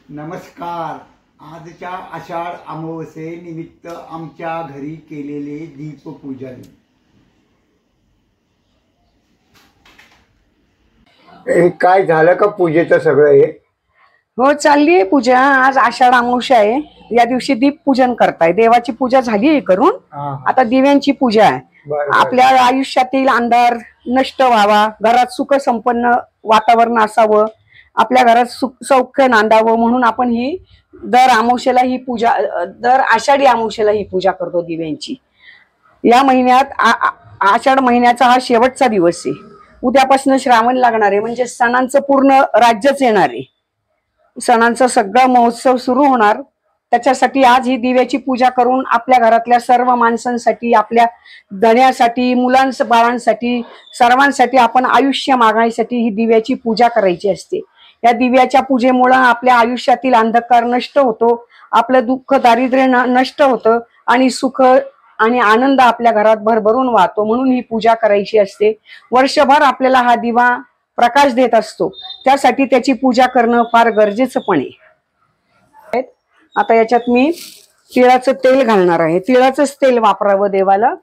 नमस्कार. आजच्या आषाढ अमावस्ये निमित्त आमच्या घरी केलेले दीपपूजन. हे काय झालं का पूजेचं सगळं? हे हो, चालली आहे पूजा. आज आषाढ अमावस्या आहे. या दिवशी दीप पूजन करताय. देवाची पूजा झाली आहे करून. आता दिव्यांची पूजा आहे. आपल्या आयुष्यातील अंधार नष्ट व्हावा, घरात सुख संपन्न वातावरण असावं, आपल्या घरात सुख सौख्य नांदावं म्हणून आपण ही दर अमावस्येला ही पूजा, दर आषाढी अमावस्येला ही पूजा करतो दिव्यांची. या महिन्यात आषाढ महिन्याचा हा शेवटचा दिवस आहे. उद्यापासून श्रावण लागणार आहे, म्हणजे सणांचं पूर्ण राज्यच येणार आहे. सणांचा सगळा महोत्सव सुरू होणार. त्याच्यासाठी आज ही दिव्याची पूजा करून आपल्या घरातल्या सर्व माणसांसाठी, आपल्या धन्यासाठी, मुलांसाठी, बाळांसाठी, सर्वांसाठी आपण आयुष्य मागण्यासाठी ही दिव्याची पूजा करायची असते. या दिव्याच्या पूजेमुळे आपल्या आयुष्यातील अंधकार नष्ट होतो, आपलं दुःख दारिद्र्य नष्ट होतं आणि सुख आणि आनंद आपल्या घरात भरभरून वाहतो. म्हणून ही पूजा करायची असते. वर्षभर आपल्याला हा दिवा प्रकाश देत असतो, त्यासाठी त्याची पूजा करणं फार गरजेचं पण आहे. आता याच्यात मी तिळाचं तेल घालणार आहे. तिळाचंच तेल वापरावं देवाला.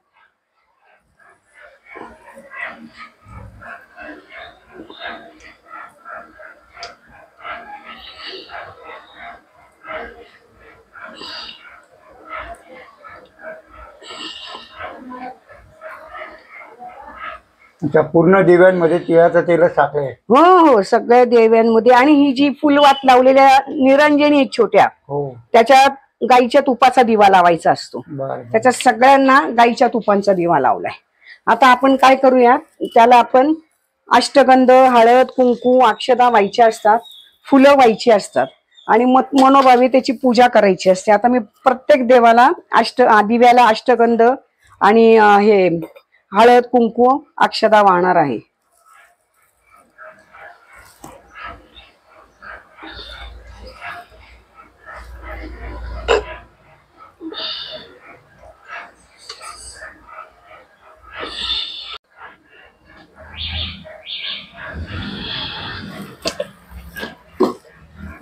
पूर्ण दिव्यांमध्ये तिळाचं तेल टाकलंय. हो हो, सगळ्या देव्यांमध्ये. आणि ही जी फुलवात लावलेल्या निरंजनी आहेत छोट्या, त्याच्यात गाईच्या तुपाचा दिवा लावायचा असतो. त्याच्यात सगळ्यांना गाईच्या तुपांचा दिवा लावलाय. आता आपण काय करूया, त्याला आपण अष्टगंध, हळद, कुंकू, अक्षता व्हायच्या असतात, फुलं व्हायची असतात आणि मनोभावे त्याची पूजा करायची असते. आता मी प्रत्येक देवाला दिव्याला अष्टगंध आणि हे हळद, कुंकू, अक्षता वाहणार आहे.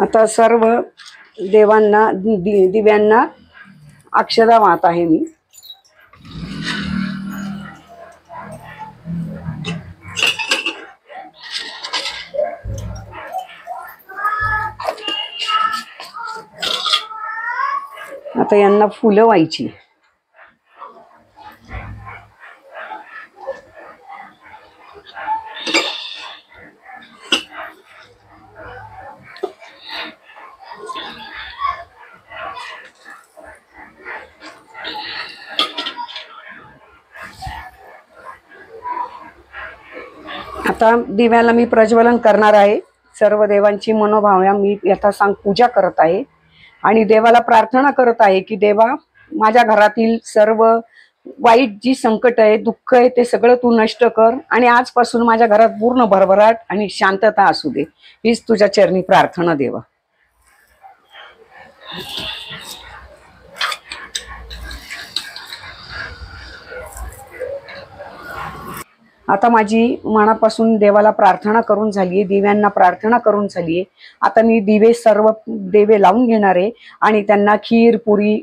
आता सर्व देवांना दिव्यांना अक्षता वाहत आहे मी. आता यांना फुलं व्हायची. आता दिव्याला मी प्रज्वलन करणार आहे. सर्व देवांची मनोभावना मी यथासांग पूजा करत आहे आणि देवाला प्रार्थना करत आहे की देवा, माझ्या घरातील सर्व वाईट जी संकट आहे, दुःख आहे, ते सगळं तू नष्ट कर आणि आजपासून माझ्या घरात पूर्ण भरभराट आणि शांतता असू दे. हीच तुझ्या चरणी प्रार्थना देवा. आता माझी मनापासून देवाला प्रार्थना करून झालीये, दिव्यांना प्रार्थना करून झालीये. आता मी दिवे सर्व देवे लावून घेणार आहे आणि त्यांना खीर, पुरी,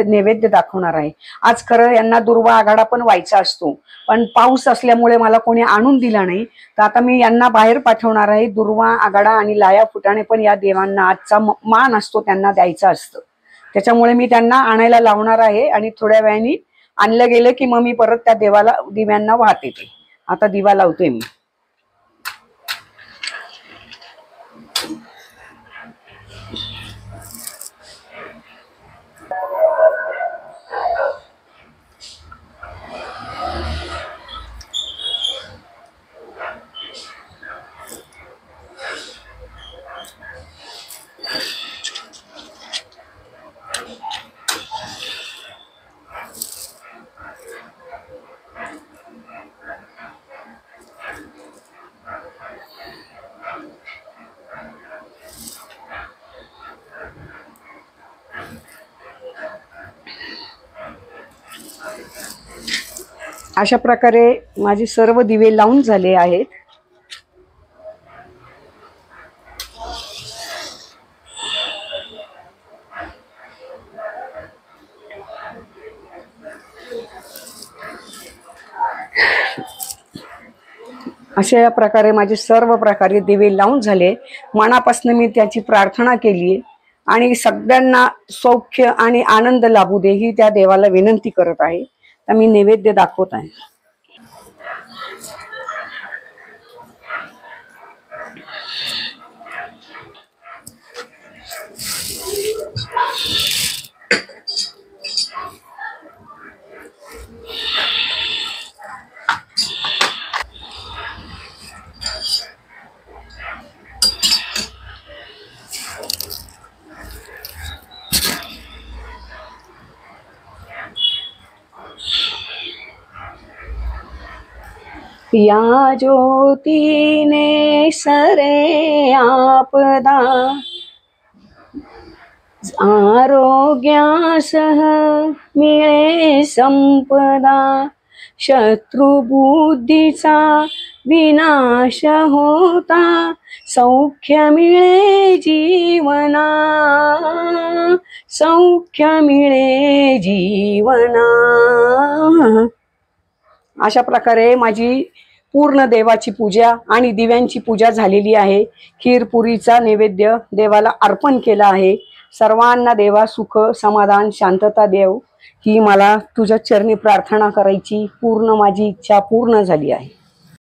नैवेद्य दाखवणार आहे. आज खरं यांना दुर्वा आघाडा पण व्हायचा असतो, पण पाऊस असल्यामुळे मला कोणी आणून दिला नाही. तर आता मी यांना बाहेर पाठवणार आहे. दुर्वा आघाडा आणि लाया फुटाणे पण या देवांना आजचा मान असतो, त्यांना द्यायचं असतं. त्याच्यामुळे मी त्यांना आणायला लावणार आहे आणि थोड्या वेळाने आणलं गेलं की मग मी परत त्या देवाला दिव्यांना वाहते. ते आता दिवा लावते मी. अशा प्रकारे माझे सर्व दिवे लावून झाले आहेत. अशा प्रकारे माझे सर्व प्रकारे दिवे लावून झाले. मनापासून मी त्याची प्रार्थना केली आणि सगळ्यांना सौख्य आणि आनंद लाभू दे ही त्या देवाला विनंती करत आहे. तर मी नैवेद्य दाखवत आहे. या ज्योतीने सरे आपदा आरोग्यासह मिळे संपदा. शत्रुबुद्धीचा विनाश होता सौख्य मिळे जीवना. सौख्य मिळे जीवना. अशा प्रकारे माझी पूर्ण देवाची पूजा आणि दिव्यांची पूजा झालेली आहे. खीरपुरीचा नैवेद्य देवाला अर्पण केला आहे. सर्वांना देवा सुख समाधान शांतता देव ही मला तुझ्या चरणी प्रार्थना करायची. पूर्ण माझी इच्छा पूर्ण झाली आहे.